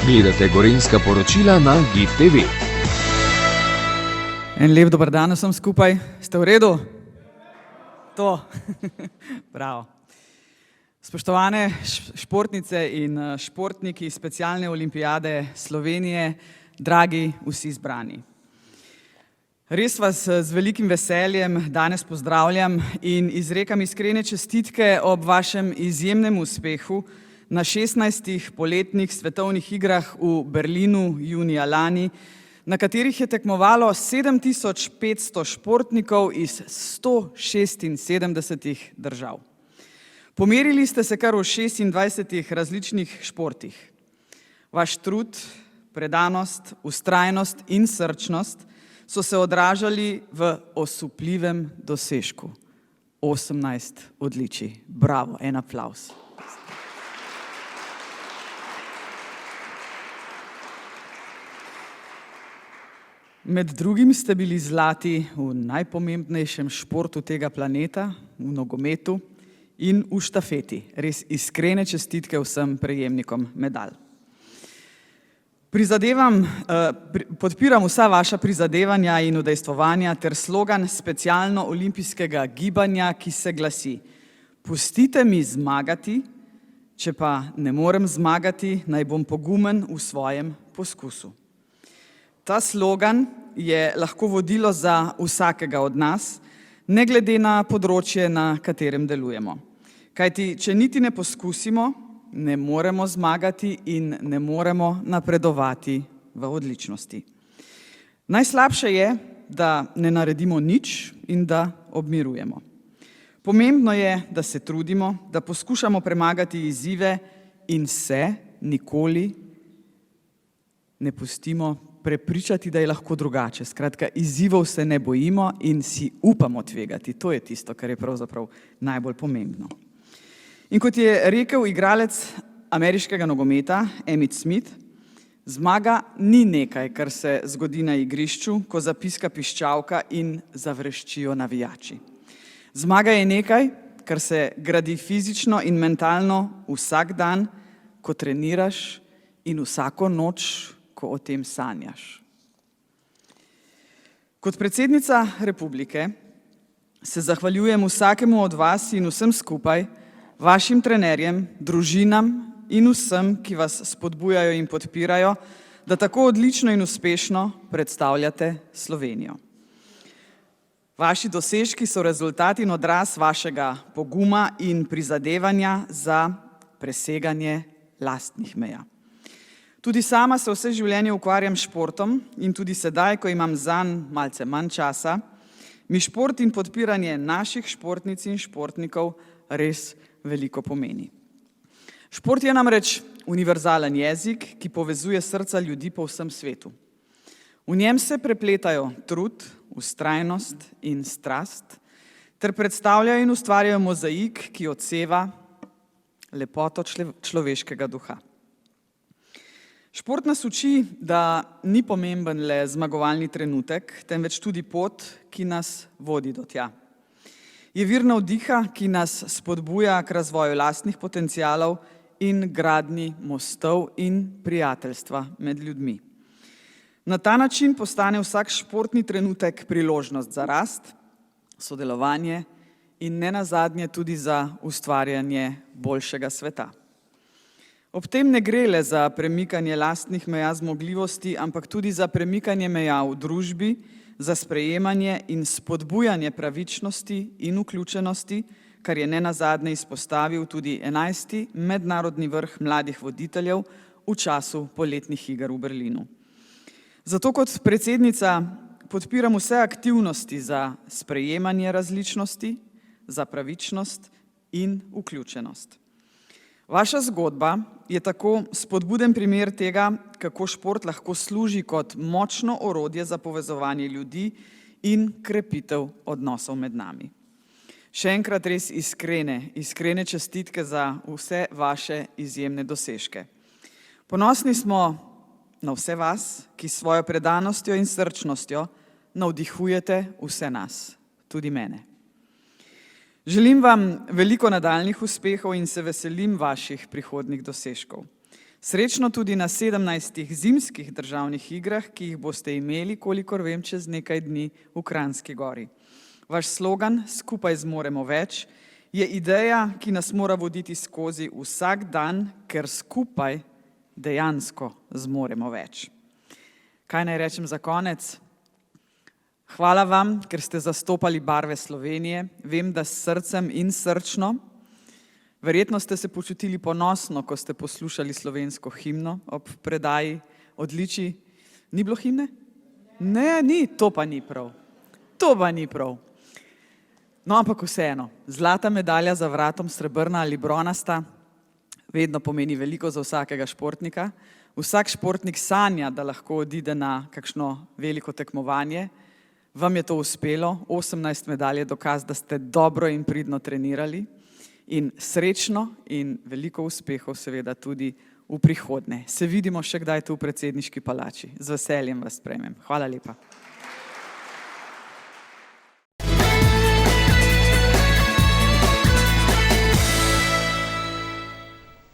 Gledate Gorenjska poročila na GIF TV. En lep dober dan vsem skupaj. Ste v redu? To. Bravo. Spoštovane športnice in športniki specialne olimpijade Slovenije, dragi vsi zbrani. Res vas z velikim veseljem danes pozdravljam in izrekam iskrene čestitke ob vašem izjemnem uspehu na 16. poletnih svetovnih igrah v Berlinu junija lani, na katerih je tekmovalo 7500 športnikov iz 176 držav. Pomerili ste se kar v 26 različnih športih. Vaš trud, predanost, vztrajnost in srčnost so se odražali v osupljivem dosežku. 18 odličij. Bravo, en aplavz. Med drugim ste bili zlati v najpomembnejšem športu tega planeta, v nogometu in v štafeti. Res iskrene čestitke vsem prejemnikom medalj. Podpiram vsa vaša prizadevanja in udejstvovanja ter slogan specialno olimpijskega gibanja, ki se glasi: pustite mi zmagati, če pa ne morem zmagati, naj bom pogumen v svojem poskusu. Ta slogan je lahko vodilo za vsakega od nas, ne glede na področje, na katerem delujemo. Kajti, če niti ne poskusimo, ne moremo zmagati in ne moremo napredovati v odličnosti. Najslabše je, da ne naredimo nič in da obmirujemo. Pomembno je, da se trudimo, da poskušamo premagati izzive in se nikoli ne pustimo prepričati, da je lahko drugače. Skratka, izzivov se ne bojimo in si upamo tvegati. To je tisto, kar je pravzaprav najbolj pomembno. In kot je rekel igralec ameriškega nogometa Emmitt Smith, zmaga ni nekaj, kar se zgodi na igrišču, ko zapiska piščalka in zavreščijo navijači. Zmaga je nekaj, kar se gradi fizično in mentalno vsak dan, ko treniraš, in vsako noč, ko o tem sanjaš. Kot predsednica republike se zahvaljujem vsakemu od vas in vsem skupaj, vašim trenerjem, družinam in vsem, ki vas spodbujajo in podpirajo, da tako odlično in uspešno predstavljate Slovenijo. Vaši dosežki so rezultat in odraz vašega poguma in prizadevanja za preseganje lastnih meja. Tudi sama se vse življenje ukvarjam s športom in tudi sedaj, ko imam zanj malce manj časa, mi šport in podpiranje naših športnic in športnikov res veliko pomeni. Šport je namreč univerzalen jezik, ki povezuje srca ljudi po vsem svetu. V njem se prepletajo trud, vztrajnost in strast ter predstavljajo in ustvarjajo mozaik, ki odseva lepoto človeškega duha. Šport nas uči, da ni pomemben le zmagovalni trenutek, temveč tudi pot, ki nas vodi do tja. Je vir navdiha, ki nas spodbuja k razvoju lastnih potencialov in gradnji mostov in prijateljstva med ljudmi. Na ta način postane vsak športni trenutek priložnost za rast, sodelovanje in nenazadnje tudi za ustvarjanje boljšega sveta. Ob tem ne gre le za premikanje lastnih meja zmogljivosti, ampak tudi za premikanje meja v družbi, za sprejemanje in spodbujanje pravičnosti in vključenosti, kar je nenazadnje izpostavil tudi 11. mednarodni vrh mladih voditeljev v času poletnih iger v Berlinu. Zato kot predsednica podpiram vse aktivnosti za sprejemanje različnosti, za pravičnost in vključenost. Vaša zgodba je tako spodbuden primer tega, kako šport lahko služi kot močno orodje za povezovanje ljudi in krepitev odnosov med nami. Še enkrat res iskrene čestitke za vse vaše izjemne dosežke. Ponosni smo na vse vas, ki s svojo predanostjo in srčnostjo navdihujete vse nas, tudi mene. Želim vam veliko nadaljnjih uspehov in se veselim vaših prihodnjih dosežkov. Srečno tudi na 17 zimskih državnih igrah, ki jih boste imeli, kolikor vem, čez nekaj dni v Kranjski Gori. Vaš slogan Skupaj zmoremo več je ideja, ki nas mora voditi skozi vsak dan, ker skupaj dejansko zmoremo več. Kaj naj rečem za konec? Hvala vam, ker ste zastopali barve Slovenije. Vem, da s srcem in srčno. Verjetno ste se počutili ponosno, ko ste poslušali slovensko himno ob predaji odličij. Ni bilo himne? Ne, ni, to pa ni prav. To pa ni prav. No, ampak vseeno, zlata medalja za vratom, srebrna ali bronasta, vedno pomeni veliko za vsakega športnika. Vsak športnik sanja, da lahko odide na kakšno veliko tekmovanje. Vam je to uspelo, 18 medalj je dokaz, da ste dobro in pridno trenirali. In srečno in veliko uspehov seveda tudi v prihodnje. Se vidimo še kdaj tu v predsedniški palači. Z veseljem vas sprejmem. Hvala lepa.